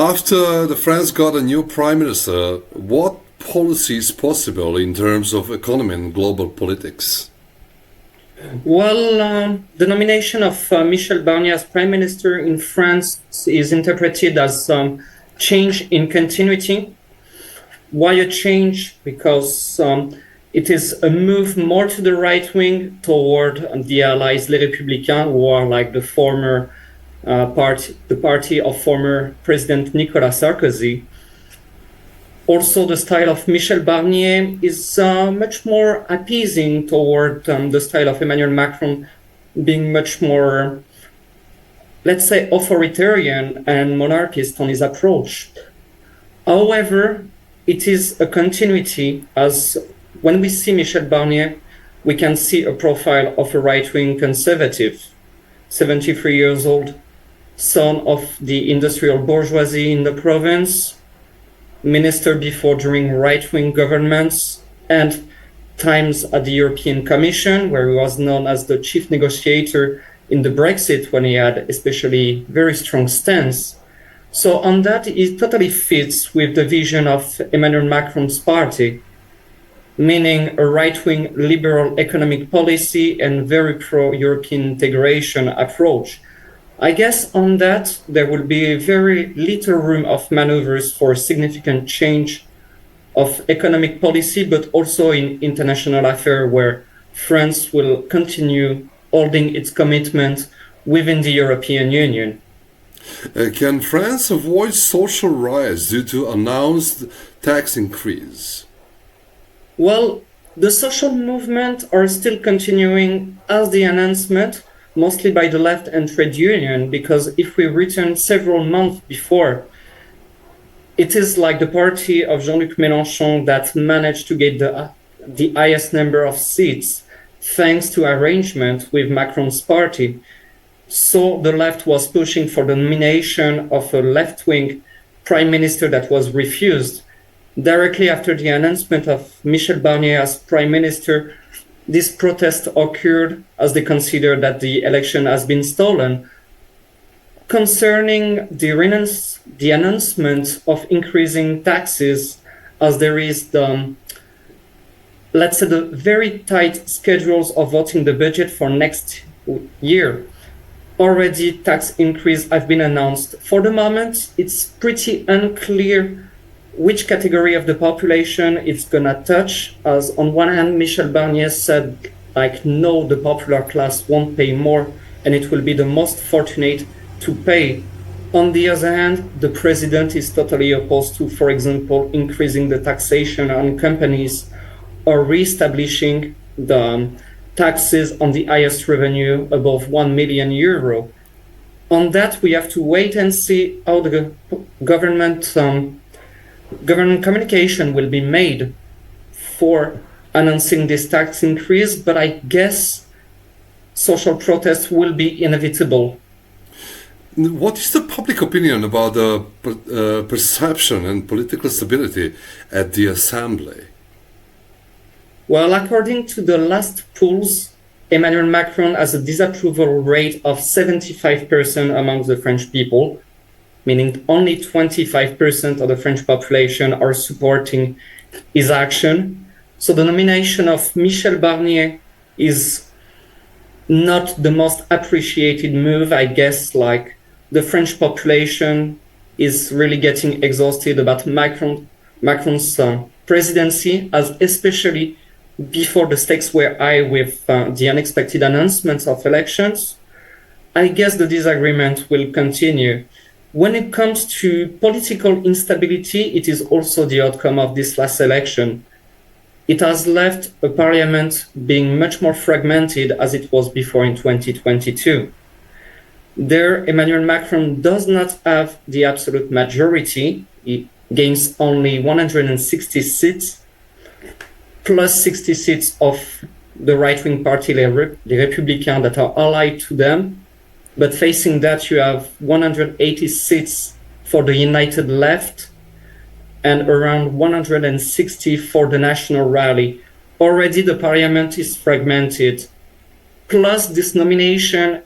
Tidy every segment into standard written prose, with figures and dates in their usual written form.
After the France got a new prime minister, what policy is possible in terms of economy and global politics? Well, the nomination of Michel Barnier as prime minister in France is interpreted as change in continuity. Why a change? Because it is a move more to the right wing toward the allies, Les Républicains, who are like the former the party of former President Nicolas Sarkozy. Also, the style of Michel Barnier is much more appeasing toward the style of Emmanuel Macron, being much more, let's say, authoritarian and monarchist on his approach. However, it is a continuity, as when we see Michel Barnier, we can see a profile of a right-wing conservative, 73 years old, son of the industrial bourgeoisie in the province, minister before during right-wing governments, and times at the European Commission, where he was known as the chief negotiator in the Brexit when he had especially very strong stance. So on that, it totally fits with the vision of Emmanuel Macron's party, meaning a right-wing liberal economic policy and very pro-European integration approach. I guess on that, there will be very little room of maneuvers for significant change of economic policy, but also in international affairs, where France will continue holding its commitment within the European Union. Can France avoid social riots due to announced tax increase? Well, the social movement are still continuing as the announcement, mostly by the left and trade union, because if we return several months before, it is like the party of Jean-Luc Mélenchon that managed to get the highest number of seats thanks to arrangement with Macron's party. So the left was pushing for the nomination of a left-wing prime minister that was refused. Directly after the announcement of Michel Barnier as prime minister, this protest occurred as they consider that the election has been stolen. Concerning the announcement of increasing taxes, as there is the, let's say, the very tight schedules of voting the budget for next year. Already tax increase have been announced. For the moment, it's pretty unclear which category of the population it's gonna touch, as on one hand, Michel Barnier said, like, no, the popular class won't pay more, and it will be the most fortunate to pay. On the other hand, the president is totally opposed to, for example, increasing the taxation on companies or re-establishing the taxes on the highest revenue above 1 million euro. On that, we have to wait and see how the government communication will be made for announcing this tax increase, but I guess social protests will be inevitable. What is the public opinion about the perception and political stability at the Assembly? Well, according to the last polls, Emmanuel Macron has a disapproval rate of 75% among the French people, meaning only 25% of the French population are supporting his action. So the nomination of Michel Barnier is not the most appreciated move. I guess like the French population is really getting exhausted about Macron's presidency, as especially before the stakes were high with the unexpected announcements of elections. I guess the disagreement will continue. When it comes to political instability, it is also the outcome of this last election. It has left a parliament being much more fragmented as it was before in 2022. There, Emmanuel Macron does not have the absolute majority. He gains only 160 seats, plus 60 seats of the right-wing party, Les Républicains, that are allied to them. But facing that, you have 180 seats for the United Left and around 160 for the National Rally. Already the parliament is fragmented. Plus this nomination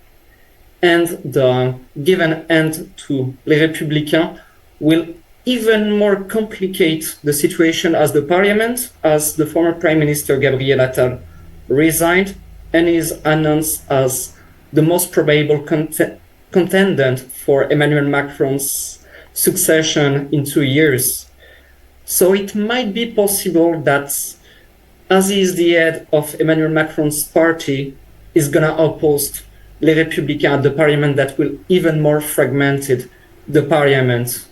and the given end to Les Républicains will even more complicate the situation as the parliament, as the former Prime Minister Gabriel Attal resigned and is announced as the most probable contender for Emmanuel Macron's succession in 2 years. So it might be possible that, as he is the head of Emmanuel Macron's party, is going to oppose Les Républicains at the parliament, that will even more fragmented the parliament.